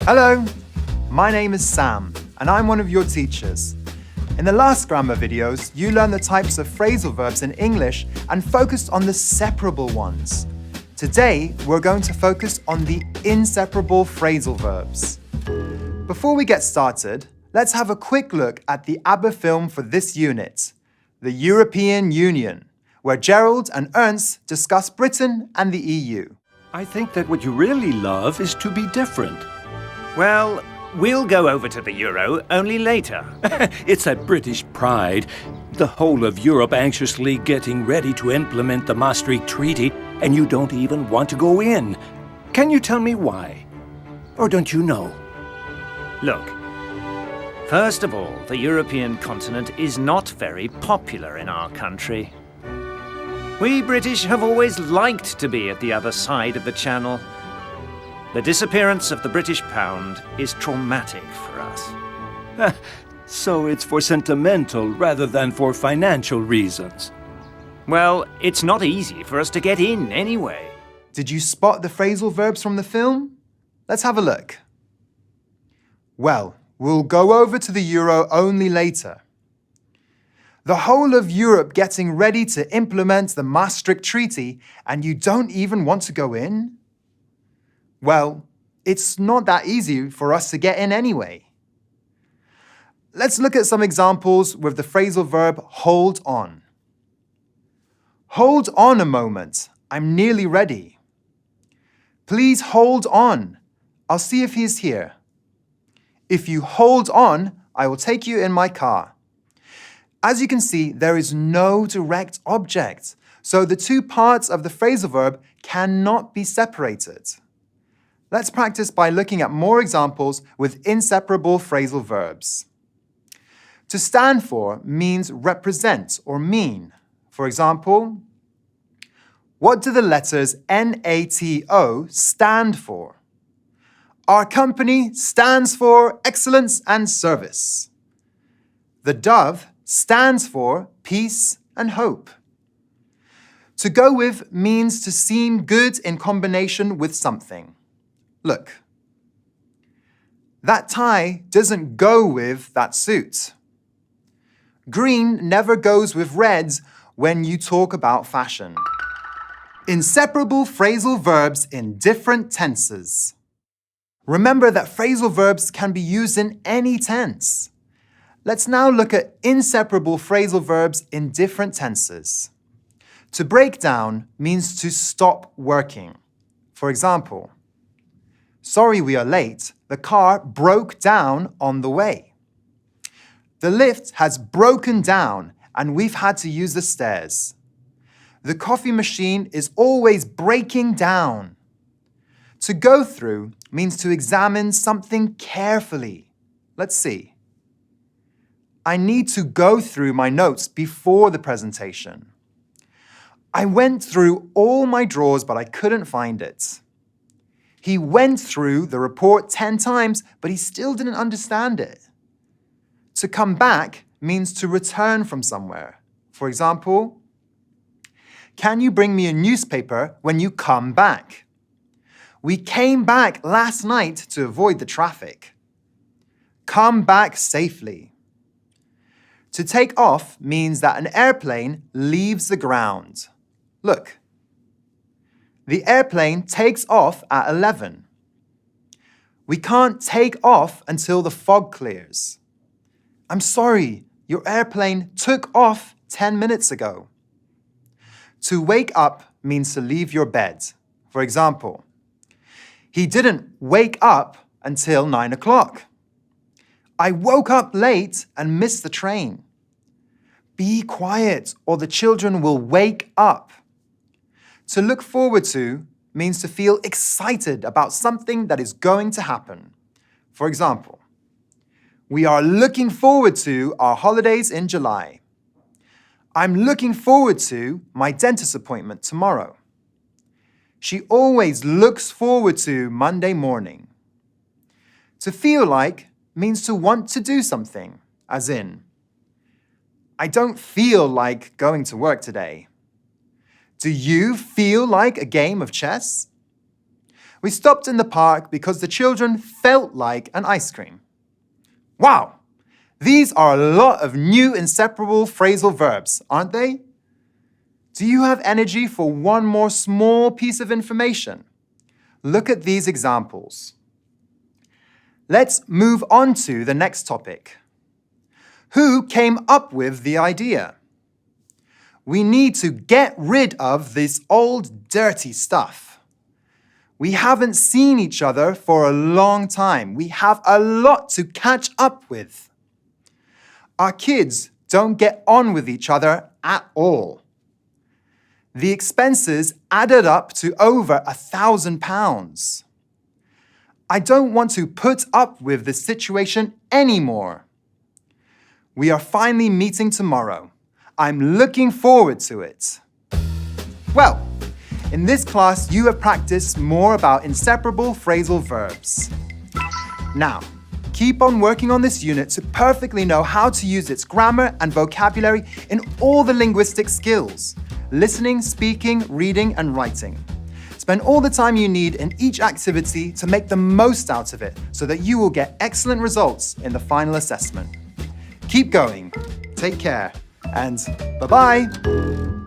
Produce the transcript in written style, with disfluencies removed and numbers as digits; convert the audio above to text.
Hello, my name is Sam, and I'm one of your teachers. In the last grammar videos, you learned the types of phrasal verbs in English and focused on the separable ones. Today, we're going to focus on the inseparable phrasal verbs. Before we get started, let's have a quick look at the ABBA film for this unit, The European Union, where Gerald and Ernst discuss Britain and the EU. I think that what you really love is to be different. Well, we'll go over to the euro only later. It's that British pride. The whole of Europe anxiously getting ready to implement the Maastricht Treaty, and you don't even want to go in. Can you tell me why? Or don't you know? Look, first of all, the European continent is not very popular in our country. We British have always liked to be at the other side of the Channel. The disappearance of the British pound is traumatic for us. So it's for sentimental rather than for financial reasons. Well, it's not easy for us to get in anyway. Did you spot the phrasal verbs from the film? Let's have a look. Well, we'll go over to the euro only later. The whole of Europe getting ready to implement the Maastricht Treaty, and you don't even want to go in? Well, it's not that easy for us to get in anyway. Let's look at some examples with the phrasal verb hold on. Hold on a moment. I'm nearly ready. Please hold on. I'll see if he's here. If you hold on, I will take you in my car. As you can see, there is no direct object, so the two parts of the phrasal verb cannot be separated. Let's practice by looking at more examples with inseparable phrasal verbs. To stand for means represent or mean. For example, what do the letters NATO stand for? Our company stands for excellence and service. The dove stands for peace and hope. To go with means to seem good in combination with something. Look, that tie doesn't go with that suit. Green never goes with red when you talk about fashion. Inseparable phrasal verbs in different tenses. Remember that phrasal verbs can be used in any tense. Let's now look at inseparable phrasal verbs in different tenses. To break down means to stop working. For example, sorry we are late, the car broke down on the way. The lift has broken down and we've had to use the stairs. The coffee machine is always breaking down. To go through means to examine something carefully. Let's see. I need to go through my notes before the presentation. I went through all my drawers, but I couldn't find it. He went through the report 10 times, but he still didn't understand it. To come back means to return from somewhere. For example, can you bring me a newspaper when you come back? We came back last night to avoid the traffic. Come back safely. To take off means that an airplane leaves the ground. Look. The airplane takes off at 11. We can't take off until the fog clears. I'm sorry, your airplane took off 10 minutes ago. To wake up means to leave your bed. For example, he didn't wake up until 9 o'clock. I woke up late and missed the train. Be quiet or the children will wake up. To look forward to means to feel excited about something that is going to happen. For example, we are looking forward to our holidays in July. I'm looking forward to my dentist appointment tomorrow. She always looks forward to Monday morning. To feel like means to want to do something, as in, I don't feel like going to work today. Do you feel like a game of chess? We stopped in the park because the children felt like an ice cream. Wow! These are a lot of new inseparable phrasal verbs, aren't they? Do you have energy for one more small piece of information? Look at these examples. Let's move on to the next topic. Who came up with the idea? We need to get rid of this old, dirty stuff. We haven't seen each other for a long time. We have a lot to catch up with. Our kids don't get on with each other at all. The expenses added up to over £1,000. I don't want to put up with this situation anymore. We are finally meeting tomorrow. I'm looking forward to it. Well, in this class, you have practiced more about inseparable phrasal verbs. Now, keep on working on this unit to perfectly know how to use its grammar and vocabulary in all the linguistic skills: listening, speaking, reading, and writing. Spend all the time you need in each activity to make the most out of it so that you will get excellent results in the final assessment. Keep going, take care, and bye-bye!